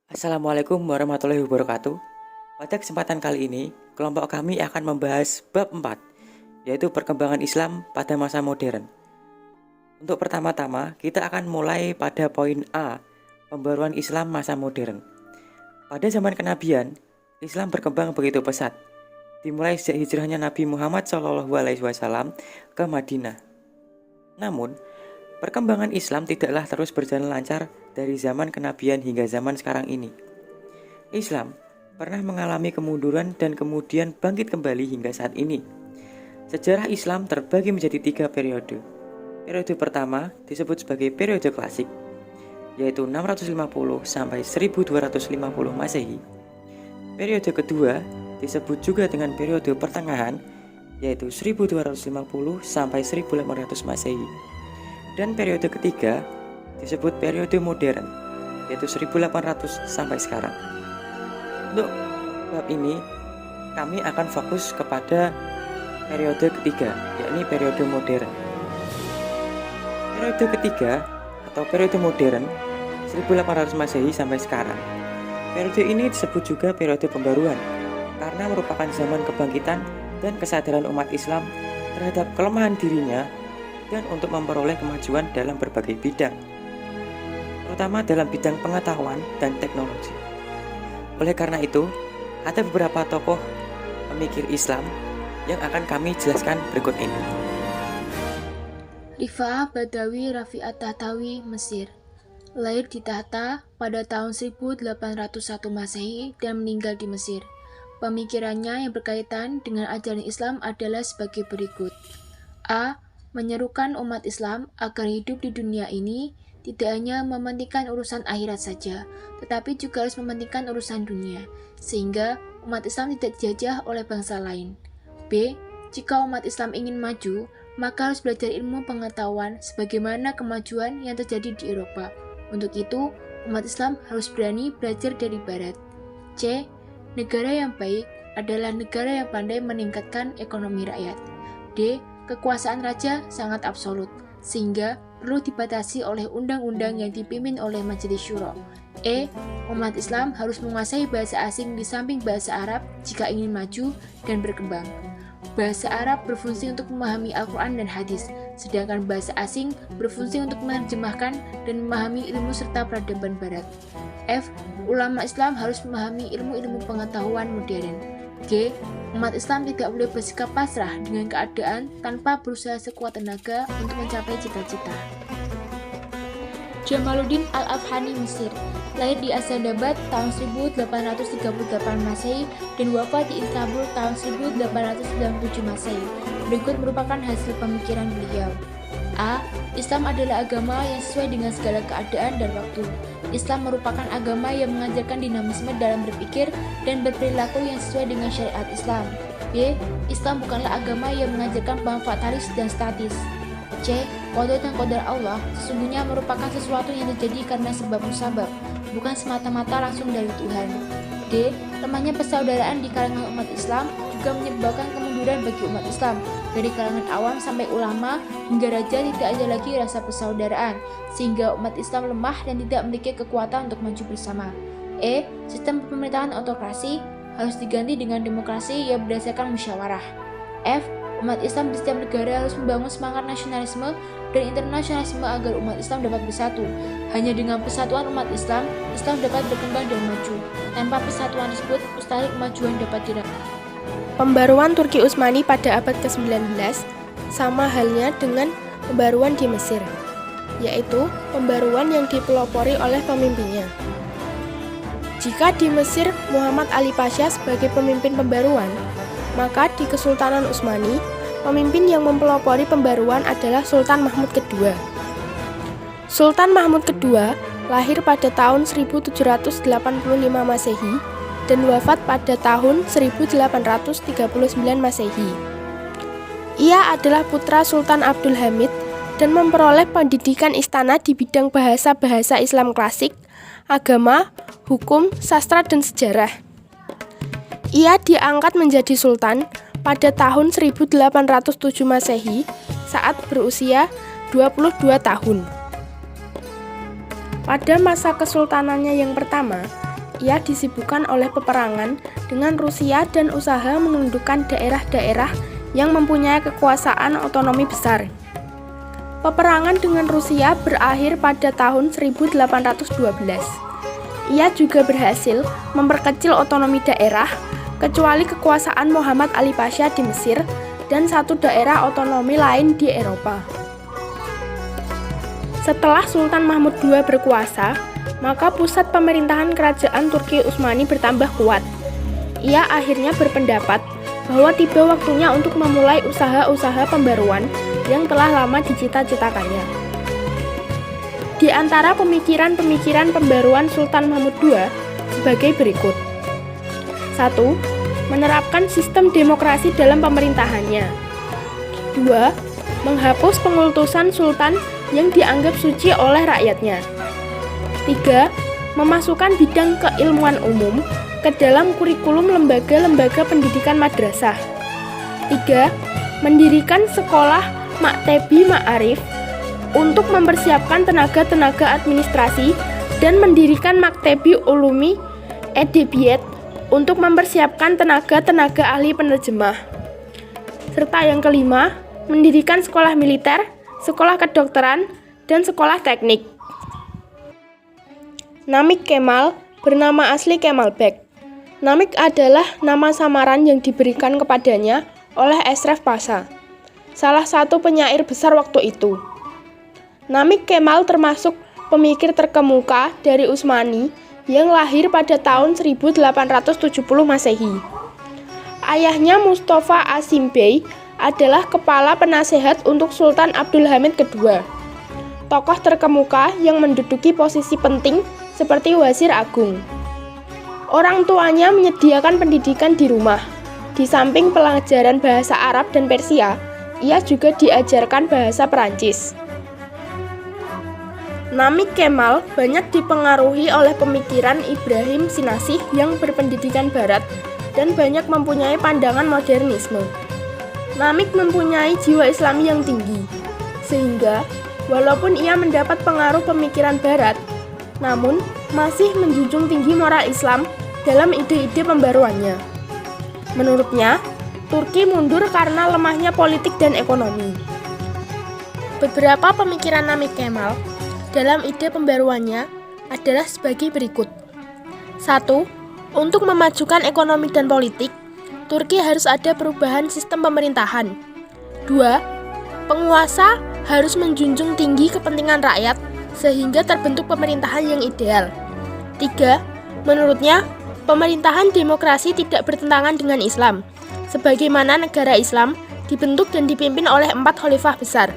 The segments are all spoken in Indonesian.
Assalamualaikum warahmatullahi wabarakatuh. Pada kesempatan kali ini, kelompok kami akan membahas bab 4, yaitu perkembangan Islam pada masa modern. Untuk pertama-tama, kita akan mulai pada poin A, pembaruan Islam masa modern. Pada zaman kenabian, Islam berkembang begitu pesat, dimulai sejak hijrahnya Nabi Muhammad SAW ke Madinah. Namun, perkembangan Islam tidaklah terus berjalan lancar dari zaman kenabian hingga zaman sekarang ini. Islam pernah mengalami kemunduran dan kemudian bangkit kembali hingga saat ini. Sejarah Islam terbagi menjadi 3 periode. Periode pertama disebut sebagai periode klasik, yaitu 650 sampai 1250 Masehi. Periode kedua disebut juga dengan periode pertengahan, yaitu 1250 sampai 1500 Masehi. Dan periode ketiga disebut periode modern, yaitu 1800 sampai sekarang. Untuk bab ini, kami akan fokus kepada periode ketiga, yakni periode modern. Periode ketiga atau periode modern 1800 Masehi sampai sekarang. Periode ini disebut juga periode pembaruan karena merupakan zaman kebangkitan dan kesadaran umat Islam terhadap kelemahan dirinya dan untuk memperoleh kemajuan dalam berbagai bidang, terutama dalam bidang pengetahuan dan teknologi. Oleh karena itu, ada beberapa tokoh pemikir Islam yang akan kami jelaskan berikut ini. Rifa'ah Badawi Rafi'at Tahtawi, Mesir. Lahir di Tahta pada tahun 1801 Masehi dan meninggal di Mesir. Pemikirannya yang berkaitan dengan ajaran Islam adalah sebagai berikut. A. Menyerukan umat Islam agar hidup di dunia ini tidak hanya mementingkan urusan akhirat saja, tetapi juga harus mementingkan urusan dunia, sehingga umat Islam tidak dijajah oleh bangsa lain. B. Jika umat Islam ingin maju, maka harus belajar ilmu pengetahuan sebagaimana kemajuan yang terjadi di Eropa. Untuk itu, umat Islam harus berani belajar dari Barat. C. Negara yang baik adalah negara yang pandai meningkatkan ekonomi rakyat. D. Kekuasaan raja sangat absolut, sehingga perlu dibatasi oleh undang-undang yang dipimpin oleh Majelis Syuro. E. Umat Islam harus menguasai bahasa asing di samping bahasa Arab jika ingin maju dan berkembang. Bahasa Arab berfungsi untuk memahami Al-Quran dan hadis, sedangkan bahasa asing berfungsi untuk menerjemahkan dan memahami ilmu serta peradaban barat. F. Ulama Islam harus memahami ilmu-ilmu pengetahuan modern. G. Umat Islam tidak boleh bersikap pasrah dengan keadaan tanpa berusaha sekuat tenaga untuk mencapai cita-cita. Jamaluddin Al-Afhani, Mesir. Lahir di Asadabad tahun 1838 Masehi dan wafat di Istanbul tahun 1897 Masehi. Berikut merupakan hasil pemikiran beliau. A. Islam adalah agama yang sesuai dengan segala keadaan dan waktu. Islam merupakan agama yang mengajarkan dinamisme dalam berpikir dan berperilaku yang sesuai dengan syariat Islam. B. Islam bukanlah agama yang mengajarkan fatalis dan statis. C. Qada dan qadar Allah sesungguhnya merupakan sesuatu yang terjadi karena sebab musabab, bukan semata-mata langsung dari Tuhan. D. Lemahnya persaudaraan di kalangan umat Islam juga menyebabkan kemunduran bagi umat Islam, dari kalangan awam sampai ulama hingga raja tidak ada lagi rasa persaudaraan, sehingga umat Islam lemah dan tidak memiliki kekuatan untuk maju bersama. E. Sistem pemerintahan autokrasi harus diganti dengan demokrasi yang berdasarkan musyawarah. F. Umat Islam di setiap negara harus membangun semangat nasionalisme dan internasionalisme agar umat Islam dapat bersatu. Hanya dengan persatuan umat Islam, Islam dapat berkembang dan maju. Tanpa persatuan tersebut, mustahil kemajuan dapat diraih. Pembaruan Turki Utsmani pada abad ke-19 sama halnya dengan pembaruan di Mesir, yaitu pembaruan yang dipelopori oleh pemimpinnya. Jika di Mesir Muhammad Ali Pasha sebagai pemimpin pembaruan, maka di Kesultanan Utsmani, pemimpin yang mempelopori pembaruan adalah Sultan Mahmud II. Sultan Mahmud II lahir pada tahun 1785 Masehi dan wafat pada tahun 1839 Masehi. Ia adalah putra Sultan Abdul Hamid dan memperoleh pendidikan istana di bidang bahasa-bahasa Islam klasik, agama, hukum, sastra, dan sejarah. Ia diangkat menjadi sultan pada tahun 1807 Masehi saat berusia 22 tahun. Pada masa kesultanannya yang pertama, ia disibukkan oleh peperangan dengan Rusia dan usaha menundukkan daerah-daerah yang mempunyai kekuasaan otonomi besar. Peperangan dengan Rusia berakhir pada tahun 1812. Ia juga berhasil memperkecil otonomi daerah, kecuali kekuasaan Muhammad Ali Pasha di Mesir dan satu daerah otonomi lain di Eropa. Setelah Sultan Mahmud II berkuasa, maka pusat pemerintahan kerajaan Turki Utsmani bertambah kuat. Ia akhirnya berpendapat bahwa tiba waktunya untuk memulai usaha-usaha pembaruan yang telah lama dicita-citakannya. Di antara pemikiran-pemikiran pembaruan Sultan Mahmud II sebagai berikut. 1. Menerapkan sistem demokrasi dalam pemerintahannya. 2. Menghapus pengultusan sultan yang dianggap suci oleh rakyatnya. 3. Memasukkan bidang keilmuan umum ke dalam kurikulum lembaga-lembaga pendidikan madrasah. 3. Mendirikan sekolah Maktebi Ma'arif untuk mempersiapkan tenaga-tenaga administrasi dan mendirikan Maktebi Ulumi Edebiyat untuk mempersiapkan tenaga-tenaga ahli penerjemah. Serta yang kelima, mendirikan sekolah militer, sekolah kedokteran, dan sekolah teknik. Namik Kemal bernama asli Kemal Bek. Namik adalah nama samaran yang diberikan kepadanya oleh Eşref Pasha, salah satu penyair besar waktu itu. Namik Kemal termasuk pemikir terkemuka dari Utsmani yang lahir pada tahun 1870 Masehi. Ayahnya Mustafa Asim Bey adalah kepala penasehat untuk Sultan Abdul Hamid II, tokoh terkemuka yang menduduki posisi penting seperti wazir agung. Orang tuanya menyediakan pendidikan di rumah. Di samping pelajaran bahasa Arab dan Persia, ia juga diajarkan bahasa Perancis. Namik Kemal banyak dipengaruhi oleh pemikiran Ibrahim Sinasih yang berpendidikan barat dan banyak mempunyai pandangan modernisme. Namik mempunyai jiwa Islami yang tinggi, sehingga walaupun ia mendapat pengaruh pemikiran barat, namun masih menjunjung tinggi moral Islam dalam ide-ide pembaruannya. Menurutnya, Turki mundur karena lemahnya politik dan ekonomi. Beberapa pemikiran Namik Kemal dalam ide pembaruannya adalah sebagai berikut. 1. Untuk memajukan ekonomi dan politik, Turki harus ada perubahan sistem pemerintahan. 2. Penguasa harus menjunjung tinggi kepentingan rakyat sehingga terbentuk pemerintahan yang ideal. 3. Menurutnya, pemerintahan demokrasi tidak bertentangan dengan Islam, sebagaimana negara Islam dibentuk dan dipimpin oleh 4 khalifah besar.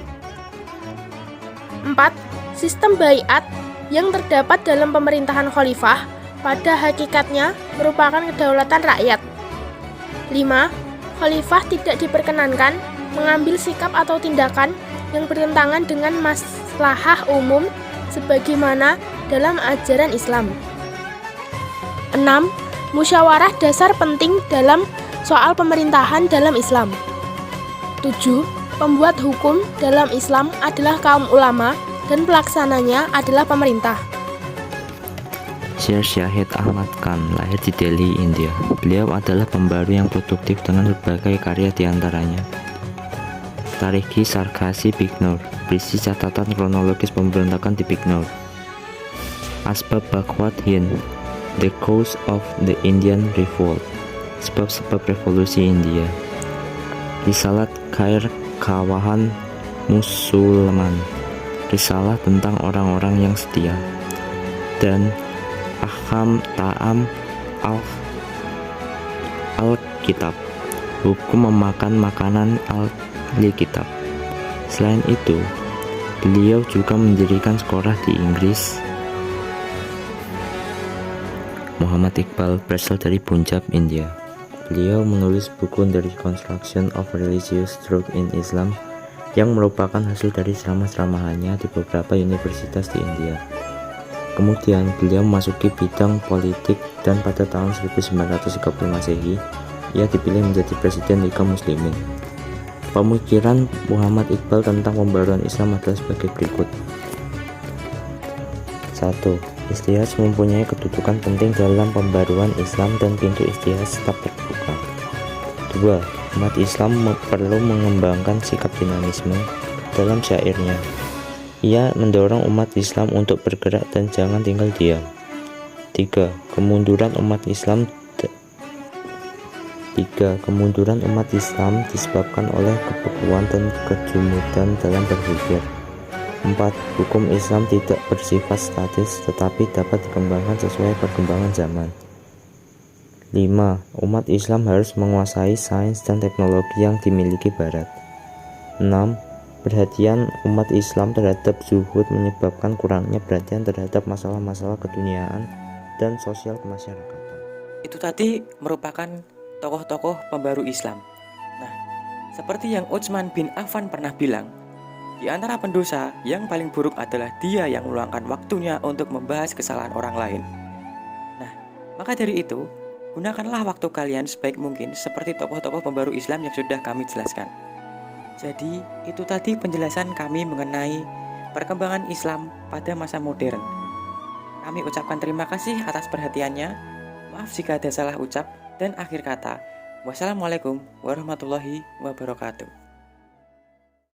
4. Sistem baiat yang terdapat dalam pemerintahan khalifah pada hakikatnya merupakan kedaulatan rakyat. 5. Khalifah tidak diperkenankan mengambil sikap atau tindakan yang bertentangan dengan maslahah umum sebagaimana dalam ajaran Islam. 6. Musyawarah dasar penting dalam soal pemerintahan dalam Islam. 7. Pembuat hukum dalam Islam adalah kaum ulama dan pelaksananya adalah pemerintah. Sir Syahid Ahmad Khan lahir di Delhi, India. Beliau adalah pembaru yang produktif dengan berbagai karya diantaranya Tarikhi Sarkasi Bignor, berisi catatan kronologis pemberontakan di Bignor. Asbab Baghwat Hind, The Cause of the Indian Revolt, sebab-sebab revolusi India. Risalat Khair Khawahan Musulman, risalah tentang orang-orang yang setia. Dan Ahkam Ta'am Al-Kitab, hukum memakan makanan Al-Kitab. Selain itu, beliau juga mendirikan sekolah di Inggris. Muhammad Iqbal berasal dari Punjab, India. Beliau menulis buku The Reconstruction of Religious Truth in Islam yang merupakan hasil dari ceramah-ceramahannya di beberapa universitas di India. Kemudian beliau memasuki bidang politik dan pada tahun 1930 Masehi ia dipilih menjadi Presiden Liga Muslimin. Pemikiran Muhammad Iqbal tentang pembaruan Islam adalah sebagai berikut. 1. Istihad mempunyai kedudukan penting dalam pembaruan Islam dan pintu istihad tetap terbuka. 2. Umat Islam perlu mengembangkan sikap dinamisme dalam syairnya. Ia mendorong umat Islam untuk bergerak dan jangan tinggal diam. 3. Kemunduran umat Islam disebabkan oleh kebekuan dan kejumudan dalam berpikir. 4. Hukum Islam tidak bersifat statis tetapi dapat dikembangkan sesuai perkembangan zaman. 5. Umat Islam harus menguasai sains dan teknologi yang dimiliki Barat. 6. Perhatian umat Islam terhadap zuhud menyebabkan kurangnya perhatian terhadap masalah-masalah keduniaan dan sosial kemasyarakatan. Itu tadi merupakan tokoh-tokoh pembaru Islam. Nah, seperti yang Utsman bin Affan pernah bilang, di antara pendosa yang paling buruk adalah dia yang meluangkan waktunya untuk membahas kesalahan orang lain. Nah, maka dari itu, gunakanlah waktu kalian sebaik mungkin seperti tokoh-tokoh pembaru Islam yang sudah kami jelaskan. Jadi, itu tadi penjelasan kami mengenai perkembangan Islam pada masa modern. Kami ucapkan terima kasih atas perhatiannya. Maaf jika ada salah ucap dan akhir kata. Wassalamualaikum warahmatullahi wabarakatuh.